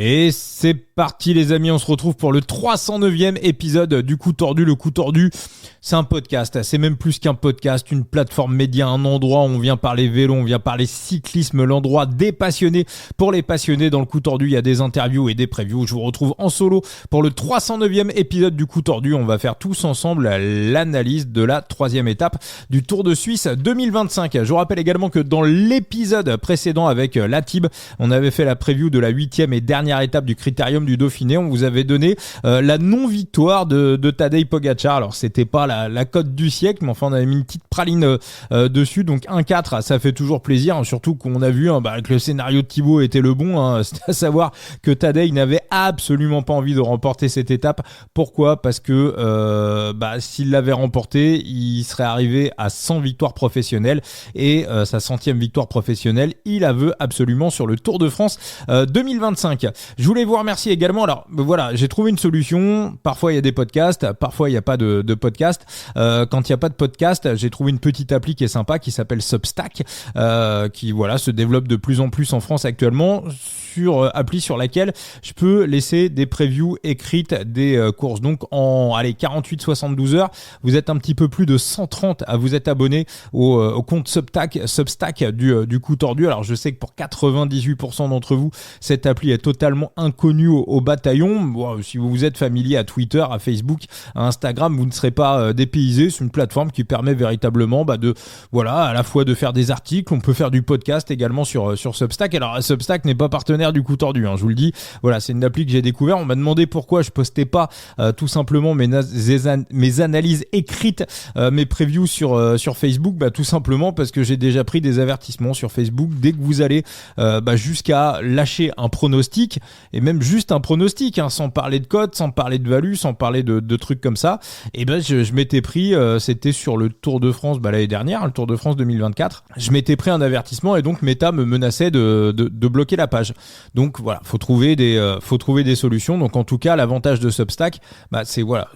Et c'est parti les amis, on se retrouve pour le 309e épisode du Coup Tordu. Le Coup Tordu, c'est un podcast, c'est même plus qu'un podcast, une plateforme média, un endroit où on vient parler vélo, on vient parler cyclisme, l'endroit des passionnés. Pour les passionnés, dans le Coup Tordu, il y a des interviews et des previews. Je vous retrouve en solo pour le 309e épisode du Coup Tordu. On va faire tous ensemble l'analyse de la 3e étape du Tour de Suisse 2025. Je vous rappelle également que dans l'épisode précédent avec la Tib, on avait fait la preview de la 8e et dernière étape du Critérium du Dauphiné. On vous avait donné la non-victoire de Tadej Pogačar. Alors c'était pas la cote du siècle, mais enfin on avait mis une petite praline dessus, donc 1-4, ça fait toujours plaisir, hein, surtout qu'on a vu que le scénario de Thibaut était le bon, c'est à savoir que Tadej n'avait absolument pas envie de remporter cette étape. Pourquoi ? Parce que s'il l'avait remporté, il serait arrivé à 100 victoires professionnelles et sa 100e victoire professionnelle, il la veut absolument sur le Tour de France 2025. Je voulais vous remercier également. Alors voilà, j'ai trouvé une solution. Parfois il y a des podcasts, parfois il n'y a pas de podcast. Quand il n'y a pas de podcast, j'ai trouvé une petite appli qui est sympa, qui s'appelle Substack, qui se développe de plus en plus en France actuellement. Appli sur laquelle je peux laisser des previews écrites des courses. Donc en 48-72 heures, vous êtes un petit peu plus de 130 à vous être abonné au compte Substack du Coup Tordu. Alors je sais que pour 98% d'entre vous, cette appli est totalement inconnue au bataillon. Bon, si vous êtes familier à Twitter, à Facebook, à Instagram, vous ne serez pas dépaysé. C'est une plateforme qui permet véritablement à la fois de faire des articles, on peut faire du podcast également sur Substack. Alors Substack n'est pas partenaire du Coup Tordu, je vous le dis. Voilà, c'est une appli que j'ai découvert. On m'a demandé pourquoi je postais pas tout simplement mes analyses écrites, mes previews sur Facebook. Tout simplement parce que j'ai déjà pris des avertissements sur Facebook. Dès que vous allez jusqu'à lâcher un pronostic, et même juste un pronostic, sans parler de cote, sans parler de value, sans parler de trucs comme ça, et je m'étais pris, c'était sur le Tour de France l'année dernière, le Tour de France 2024, je m'étais pris un avertissement et donc Meta me menaçait de bloquer la page. Donc voilà, faut trouver des solutions. Donc en tout cas, l'avantage de Substack,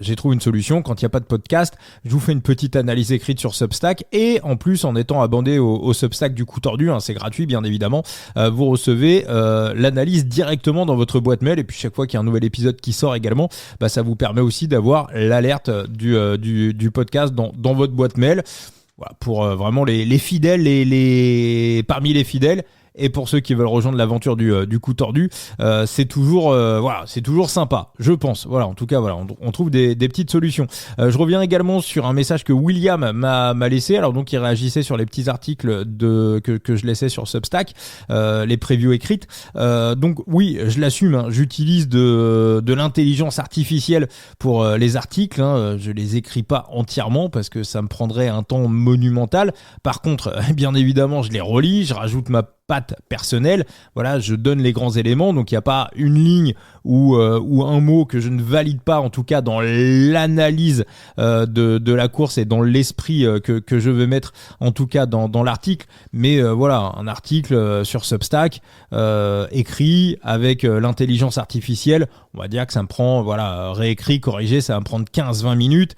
j'ai trouvé une solution. Quand il n'y a pas de podcast, je vous fais une petite analyse écrite sur Substack, et en plus, en étant abonné au Substack du Coup Tordu, c'est gratuit bien évidemment, vous recevez l'analyse directement dans votre boîte mail, et puis chaque fois qu'il y a un nouvel épisode qui sort également, ça vous permet aussi d'avoir l'alerte du podcast dans votre boîte mail. Voilà, pour vraiment les fidèles, parmi les fidèles. Et pour ceux qui veulent rejoindre l'aventure du Coup Tordu, c'est toujours sympa, je pense. Voilà, en tout cas, on trouve des petites solutions. Je reviens également sur un message que William m'a laissé. Alors donc, il réagissait sur les petits articles que je laissais sur Substack, les previews écrites. Donc oui, je l'assume. J'utilise de l'intelligence artificielle pour les articles. Je les écris pas entièrement parce que ça me prendrait un temps monumental. Par contre, bien évidemment, je les relis, je rajoute ma patte personnelle, voilà, je donne les grands éléments, donc il n'y a pas une ligne ou un mot que je ne valide pas, en tout cas dans l'analyse de la course et dans l'esprit que je veux mettre, en tout cas dans l'article, mais un article sur Substack écrit avec l'intelligence artificielle, on va dire que ça me prend, réécrit, corrigé, ça va me prendre 15-20 minutes.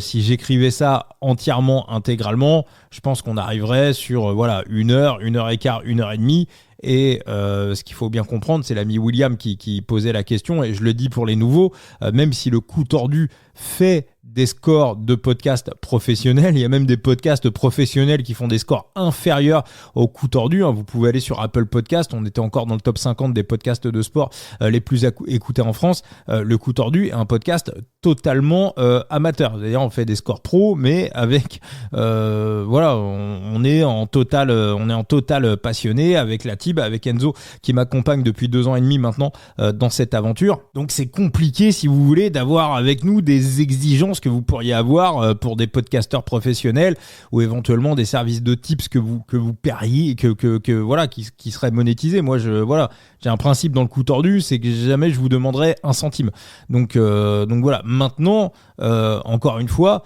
Si j'écrivais ça entièrement, intégralement, je pense qu'on arriverait sur 1 heure, 1 heure et quart, 1 heure et demie. Et ce qu'il faut bien comprendre, c'est l'ami William qui posait la question, et je le dis pour les nouveaux, même si le Coup Tordu fait des scores de podcasts professionnels, il y a même des podcasts professionnels qui font des scores inférieurs au Coup Tordu. Vous pouvez aller sur Apple Podcast, on était encore dans le top 50 des podcasts de sport les plus écoutés en France. Le Coup Tordu est un podcast totalement amateur. D'ailleurs, on fait des scores pro, mais avec on est en total passionné avec la Tib, avec Enzo qui m'accompagne depuis 2 ans et demi maintenant dans cette aventure. Donc c'est compliqué, si vous voulez, d'avoir avec nous des exigences que vous pourriez avoir pour des podcasteurs professionnels ou éventuellement des services de tips que vous paieriez, qui seraient monétisés. Moi, j'ai un principe dans le Coup Tordu, c'est que jamais je vous demanderai un centime. Donc voilà. Maintenant, encore une fois,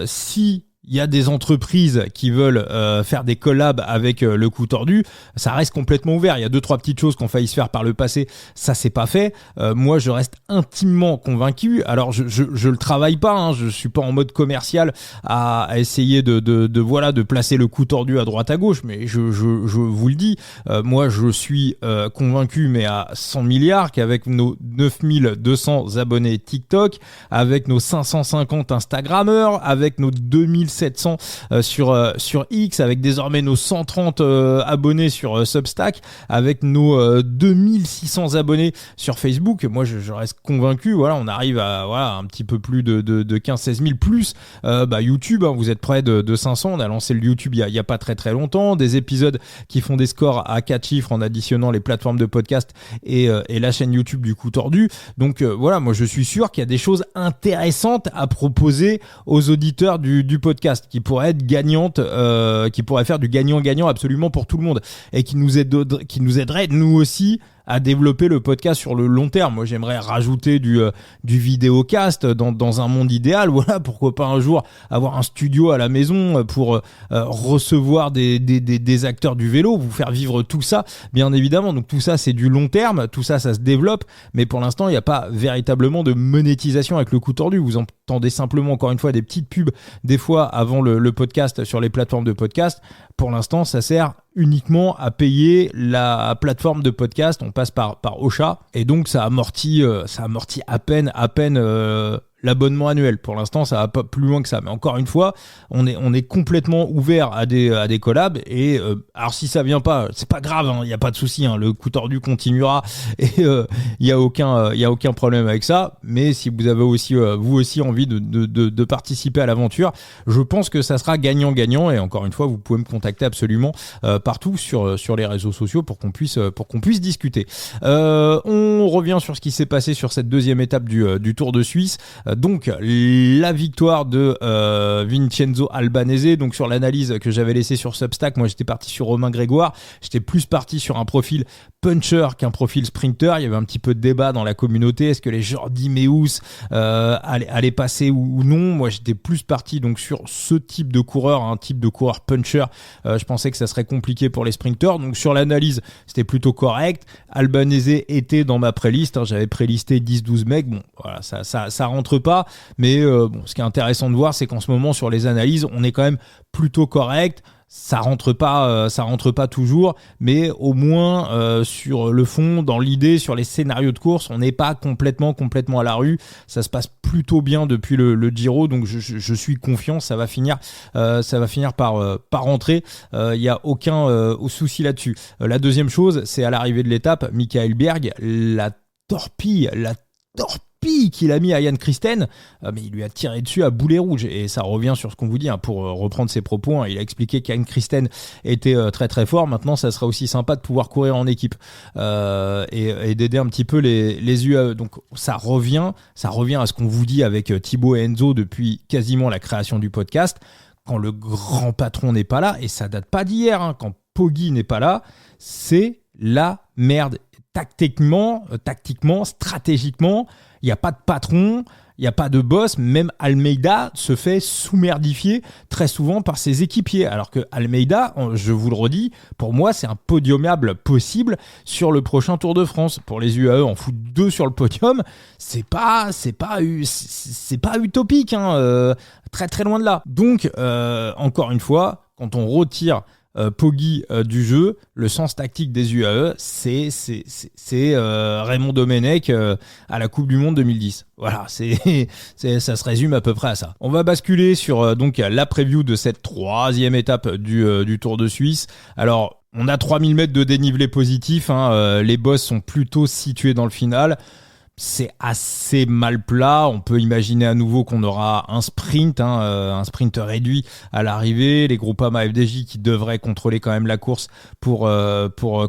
si il y a des entreprises qui veulent faire des collabs avec le coup tordu, ça reste complètement ouvert. Il y a 2-3 petites choses qui ont failli se faire par le passé, ça c'est pas fait. Moi je reste intimement convaincu. Alors je le travaille pas, hein, je suis pas en mode commercial à essayer de placer le coup tordu à droite à gauche, mais je vous le dis, moi je suis convaincu, mais à 100 milliards, qu'avec nos 9200 abonnés TikTok, avec nos 550 Instagrammeurs, avec nos 2700 sur X, avec désormais nos 130 abonnés sur Substack, avec nos 2600 abonnés sur Facebook, moi je reste convaincu, voilà, on arrive à un petit peu plus de 15-16 000 plus YouTube, hein, vous êtes près de 500, on a lancé le YouTube il y a pas très longtemps, des épisodes qui font des scores à 4 chiffres en additionnant les plateformes de podcast et la chaîne YouTube du coup tordu. Donc moi je suis sûr qu'il y a des choses intéressantes à proposer aux auditeurs du podcast, qui pourrait être gagnante, qui pourrait faire du gagnant-gagnant absolument pour tout le monde, et qui nous aiderait nous aussi à développer le podcast sur le long terme. Moi, j'aimerais rajouter du vidéocast dans un monde idéal. Voilà, pourquoi pas un jour avoir un studio à la maison pour recevoir des acteurs du vélo, vous faire vivre tout ça, bien évidemment. Donc tout ça, c'est du long terme, tout ça, ça se développe, mais pour l'instant, il n'y a pas véritablement de monétisation avec le coup tordu. Vous entendez simplement, encore une fois, des petites pubs, des fois avant le podcast sur les plateformes de podcast. Pour l'instant, ça sert uniquement à payer la plateforme de podcast. On passe par Ocha, et donc ça amortit à peine l'abonnement annuel. Pour l'instant, ça va pas plus loin que ça. Mais encore une fois, on est complètement ouvert à des collabs. Et alors si ça vient pas, c'est pas grave, hein, y a pas de souci. Hein, le coup tordu continuera et y a aucun problème avec ça. Mais si vous avez aussi vous aussi envie de participer à l'aventure, je pense que ça sera gagnant-gagnant. Et encore une fois, vous pouvez me contacter absolument partout sur les réseaux sociaux pour qu'on puisse discuter. On revient sur ce qui s'est passé sur cette deuxième étape du Tour de Suisse. Donc la victoire de Vincenzo Albanese. Donc sur l'analyse que j'avais laissée sur Substack, moi j'étais parti sur Romain Grégoire, j'étais plus parti sur un profil puncher qu'un profil sprinter. Il y avait un petit peu de débat dans la communauté, est-ce que les Jordi Meeus allaient passer ou non. Moi j'étais plus parti donc sur ce type de coureur, un type de coureur puncher. Je pensais que ça serait compliqué pour les sprinters, donc sur l'analyse c'était plutôt correct. Albanese était dans ma playlist, hein, j'avais prélisté 10-12 mecs, bon voilà, ça rentre pas, mais ce qui est intéressant de voir, c'est qu'en ce moment sur les analyses on est quand même plutôt correct. Ça rentre pas toujours, mais au moins sur le fond, dans l'idée, sur les scénarios de course, on n'est pas complètement à la rue. Ça se passe plutôt bien depuis le Giro, donc je suis confiant, ça va finir par rentrer. Il y a aucun souci là-dessus. La deuxième chose, c'est à l'arrivée de l'étape, Michael Berg, la torpille qu'il a mis à Jan Christen, mais il lui a tiré dessus à boulet rouge, et ça revient sur ce qu'on vous dit, hein, pour reprendre ses propos, hein, il a expliqué qu'Jan Christen était très très fort. Maintenant ça serait aussi sympa de pouvoir courir en équipe et d'aider un petit peu les UAE. Donc ça revient à ce qu'on vous dit avec Thibaut et Enzo depuis quasiment la création du podcast. Quand le grand patron n'est pas là, et ça date pas d'hier, hein, quand Poggi n'est pas là, c'est la merde. Tactiquement, stratégiquement, il n'y a pas de patron, il n'y a pas de boss. Même Almeida se fait sous-merdifier très souvent par ses équipiers. Alors que Almeida, je vous le redis, pour moi, c'est un podiumable possible sur le prochain Tour de France. Pour les UAE, en foutre 2 sur le podium, c'est pas utopique, hein, très très loin de là. Donc, encore une fois, quand on retire Poggi du jeu, le sens tactique des UAE, c'est Raymond Domenech à la Coupe du Monde 2010. Voilà, ça se résume à peu près à ça. On va basculer sur donc la preview de cette troisième étape du Tour de Suisse. Alors, on a 3000 mètres de dénivelé positif, hein, les bosses sont plutôt situés dans le final. C'est assez mal plat. On peut imaginer à nouveau qu'on aura un sprint, un sprint réduit à l'arrivée. Les Groupama FDJ qui devraient contrôler quand même la course pour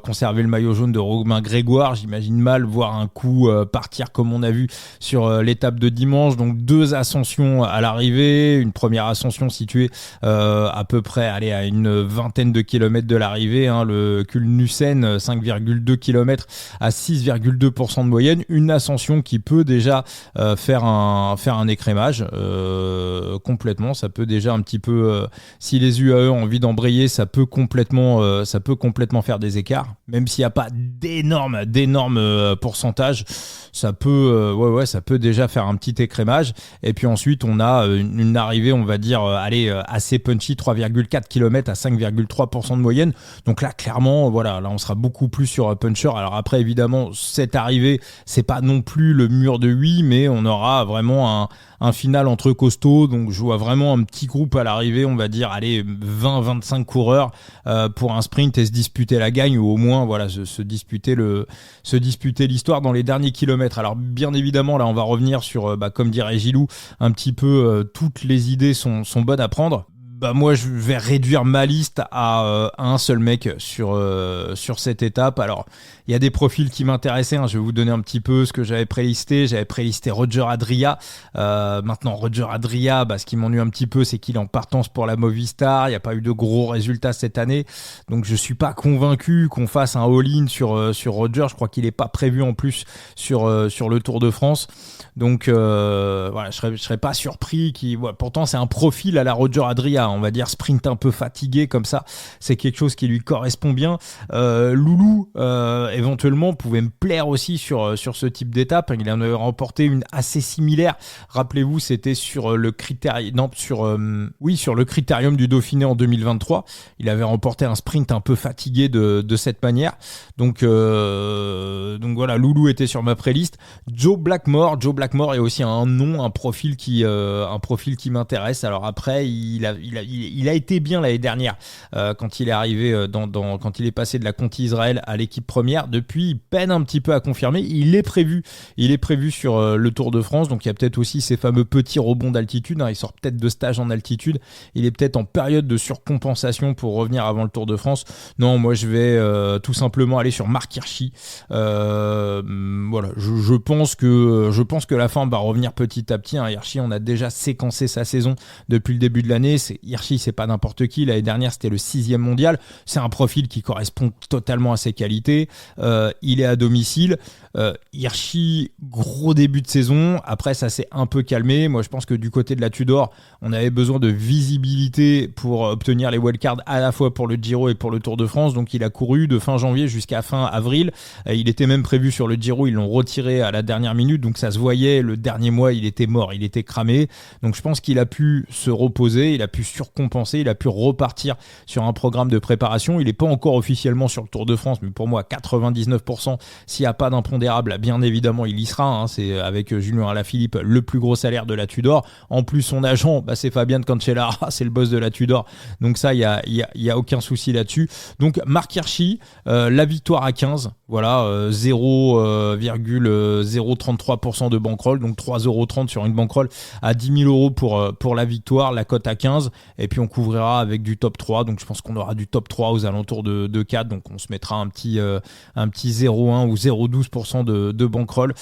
conserver le maillot jaune de Romain Grégoire. J'imagine mal voir un coup partir comme on a vu sur l'étape de dimanche. Donc 2 ascensions à l'arrivée. Une première ascension située à peu près à une vingtaine de kilomètres de l'arrivée. Le Kulnussen, 5,2 km à 6,2% de moyenne. Une ascension ascension qui peut déjà faire un écrémage complètement. Ça peut déjà un petit peu, si les UAE ont envie d'embrayer, ça peut complètement faire des écarts, même s'il n'y a pas d'énormes pourcentages. Ça peut, ça peut déjà faire un petit écrémage. Et puis ensuite, on a une arrivée, on va dire, assez punchy, 3,4 km à 5,3% de moyenne. Donc là, clairement, là, on sera beaucoup plus sur puncher. Alors après, évidemment, cette arrivée, c'est pas non plus le mur de 8, mais on aura vraiment un final entre costauds. Donc je vois vraiment un petit groupe à l'arrivée, on va dire, 20-25 coureurs pour un sprint et se disputer la gagne, ou au moins, se disputer l'histoire dans les derniers kilomètres. Alors bien évidemment, là on va revenir sur, comme dirait Gilou, un petit peu toutes les idées sont bonnes à prendre. Moi je vais réduire ma liste à un seul mec sur cette étape. Alors il y a des profils qui m'intéressaient, je vais vous donner un petit peu ce que j'avais prélisté. J'avais prélisté Roger Adria. Maintenant Roger Adria, ce qui m'ennuie un petit peu, c'est qu'il est en partance pour la Movistar. Il n'y a pas eu de gros résultats cette année, donc je suis pas convaincu qu'on fasse un all-in sur Roger. Je crois qu'il n'est pas prévu en plus sur le Tour de France. Donc je serais pas surpris pourtant c'est un profil à la Roger Adria, on va dire sprint un peu fatigué comme ça, c'est quelque chose qui lui correspond bien. Loulou éventuellement pouvait me plaire aussi sur ce type d'étape. Il en avait remporté une assez similaire, rappelez-vous, c'était sur le critérium du Dauphiné en 2023. Il avait remporté un sprint un peu fatigué de cette manière. Donc voilà, Loulou était sur ma playlist. Joe Blackmore est aussi un profil qui m'intéresse. Alors après, il a été bien l'année dernière quand il est arrivé quand il est passé de la Conti Israël à l'équipe première. Depuis, il peine un petit peu à confirmer. Il est prévu sur le Tour de France, donc il y a peut-être aussi ces fameux petits rebonds d'altitude. Il sort peut-être de stage en altitude. Il est peut-être en période de surcompensation pour revenir avant le Tour de France. Non, moi je vais tout simplement aller sur Marc Hirschi. Je pense que la forme va revenir petit à petit. Hirschi, on a déjà séquencé sa saison depuis le début de l'année. Hirschi, c'est pas n'importe qui. L'année dernière, c'était le 6e mondial. C'est un profil qui correspond totalement à ses qualités. Il est à domicile. Hirschi, gros début de saison. Après, ça s'est un peu calmé. Moi, je pense que du côté de la Tudor, on avait besoin de visibilité pour obtenir les wildcards à la fois pour le Giro et pour le Tour de France. Donc, il a couru de fin janvier jusqu'à fin avril. Il était même prévu sur le Giro. Ils l'ont retiré à la dernière minute. Donc, ça se voyait. Le dernier mois, il était mort. Il était cramé. Donc, je pense qu'il a pu se reposer. Il a pu surcompenser. Il a pu repartir sur un programme de préparation. Il n'est pas encore officiellement sur le Tour de France, mais pour moi, 99%, s'il n'y a pas d'impondérable, bien évidemment, il y sera. C'est avec Julien Alaphilippe le plus gros salaire de la Tudor. En plus, son agent, c'est Fabian Cancellara, c'est le boss de la Tudor. Donc ça, il y a aucun souci là-dessus. Donc Marc Hirschi, la victoire à 15, 0,033% de bankroll, donc 3,30€ sur une bankroll à 10 000 € pour la victoire, la cote à 15, et puis on couvrira avec du top 3, donc je pense qu'on aura du top 3 aux alentours de 4, donc on se mettra un petit 0,1 ou 0,12% de bankroll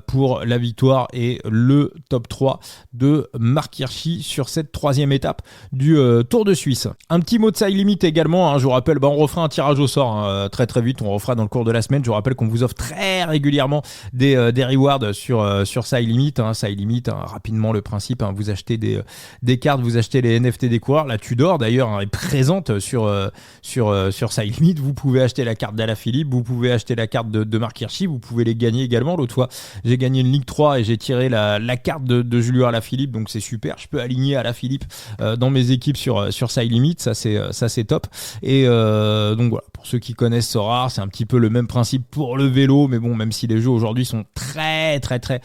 pour la victoire et le top 3 de Marc Hirschi sur cette 3e étape du Tour de Suisse. Un petit mot de Side Limit également, je vous rappelle, on refera un tirage au sort très très vite, on refera dans le cours de la semaine. Je vous rappelle qu'on vous offre très régulièrement des rewards sur Side Limit. Side Limit, rapidement le principe, vous achetez des cartes, vous achetez les NFT des coureurs. La Tudor d'ailleurs est présente sur Side Limit. Vous pouvez acheter la carte d'Alaphilippe, vous pouvez acheter la carte de Marc Hirschi, vous pouvez les gagner également. L'autre fois, j'ai gagné une Ligue 3 et j'ai tiré la carte de Julien Alaphilippe, donc c'est super. Je peux aligner Alaphilippe dans mes équipes sur Side Limit, ça c'est top. Et donc voilà, pour ceux qui connaissent Sorare, c'est un petit peu le même principe pour le vélo, mais bon, même si les jeux aujourd'hui sont très très très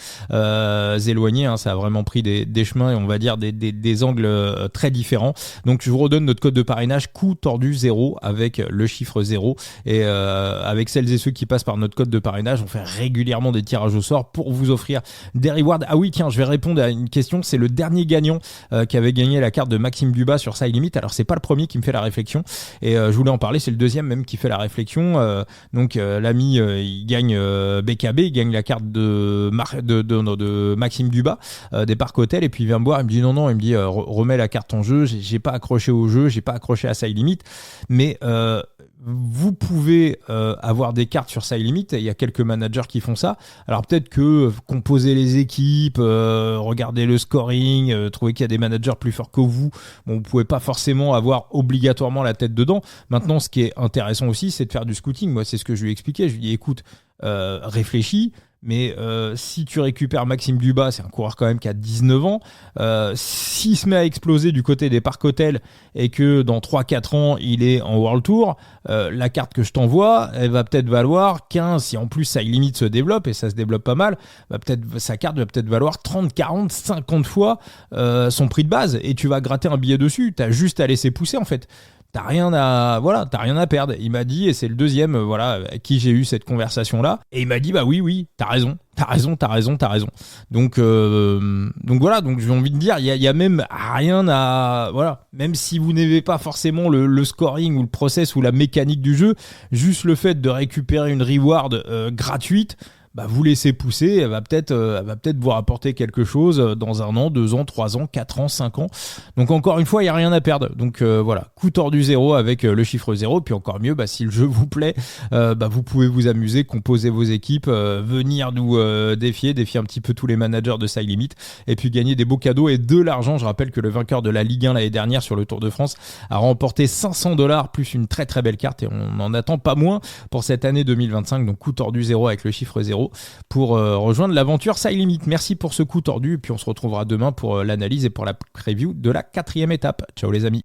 éloignés, ça a vraiment pris des chemins et on va dire des angles très différents. Donc je vous redonne notre code de parrainage coup tordu 0 avec le chiffre 0, et avec celles et ceux qui passent par notre code de parrainage, on fait régulièrement des tirages au sort pour vous offrir des rewards. Ah oui, tiens, je vais répondre à une question. C'est le dernier gagnant qui avait gagné la carte de Maxime Dubas sur Side Limit. Alors c'est pas le premier qui me fait la réflexion, et je voulais en parler, c'est le deuxième même qui fait la réflexion. Donc l'ami, il gagne BKB, il gagne la carte de Maxime Dubas des Parcs Hôtels, et puis il vient me voir, il me dit non, il me dit remets la carte en jeu, jeu, j'ai pas accroché au jeu, j'ai pas accroché à Side Limit, mais vous pouvez avoir des cartes sur Side Limit. Il y a quelques managers qui font ça. Alors peut-être que composer les équipes, regarder le scoring, trouver qu'il y a des managers plus forts que vous. Bon, vous pouvez pas forcément avoir obligatoirement la tête dedans. Maintenant, ce qui est intéressant aussi, c'est de faire du scouting. Moi, c'est ce que je lui ai expliqué. Je lui ai dit, écoute, réfléchis. Mais si tu récupères Maxime Dubas, c'est un coureur quand même qui a 19 ans, s'il se met à exploser du côté des parcs hôtels et que dans 3-4 ans il est en World Tour, la carte que je t'envoie, elle va peut-être valoir 15, si en plus Side Limit se développe, et ça se développe pas mal, sa carte va peut-être valoir 30, 40, 50 fois son prix de base, et tu vas gratter un billet dessus, t'as juste à laisser pousser en fait. T'as rien à perdre. Il m'a dit, et c'est le deuxième, avec qui j'ai eu cette conversation-là. Et il m'a dit, bah oui, t'as raison. Donc voilà, donc j'ai envie de dire, il y a même rien à, voilà. Même si vous n'avez pas forcément le scoring ou le process ou la mécanique du jeu, juste le fait de récupérer une reward gratuite, bah vous laissez pousser, elle va peut-être vous rapporter quelque chose dans 1 an, 2 ans, 3 ans, 4 ans, 5 ans. Donc encore une fois, il n'y a rien à perdre. Donc voilà, coup tordu 0 avec le chiffre 0. Puis encore mieux, si le jeu vous plaît, vous pouvez vous amuser, composer vos équipes, venir nous défier un petit peu tous les managers de Side Limit, et puis gagner des beaux cadeaux et de l'argent. Je rappelle que le vainqueur de la Ligue 1 l'année dernière sur le Tour de France a remporté $500 plus une très très belle carte, et on n'en attend pas moins pour cette année 2025. Donc coup tordu 0 avec le chiffre 0 pour rejoindre l'aventure Side Limit. Merci pour ce coup tordu, et puis on se retrouvera demain pour l'analyse et pour la preview de la 4e étape. Ciao les amis.